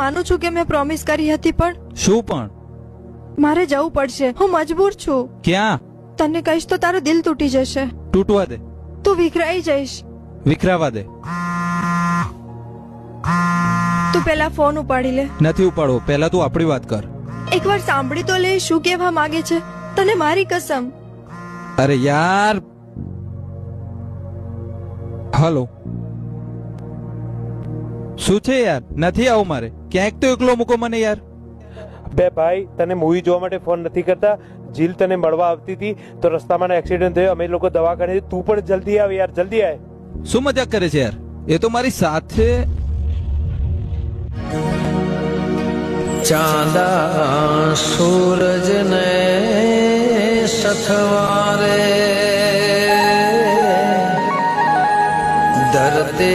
માનું છું કે મેં પ્રોમિસ કરી હતી, પણ શું પણ? મારે જવું પડશે. હું મજબૂર છું. ક્યાં? તને કહીશ તો તારું દિલ તૂટી જશે. તૂટવા દે. તું વિખરાઈ જઈશ. વિખરાવા દે. તું પેલા ફોન ઉપાડી લે. નથી ઉપાડવો, પહેલા તું આપણી વાત કર. એકવાર સાંભળી તો લે શું કહેવા માંગે છે. તને મારી કસમ. અરે યાર. હલો, શું છે યાર? નથી આવું મારે. ક્યાંક તો એકલો મૂકો મને યાર. બે ભાઈ તને મૂવી જોવા માટે ફોન નથી કરતા. જીલ તને મળવા આવતી હતી તો રસ્તામાં એક્સિડન્ટ થયો. અમે લોકો દવાખાને. તું પણ જલ્દી આવ યાર, જલ્દી આય. શું મજાક કરે છે યાર? એ તો મારી સાથે. ચાંદા સૂરજ ને સથવારે ધરતે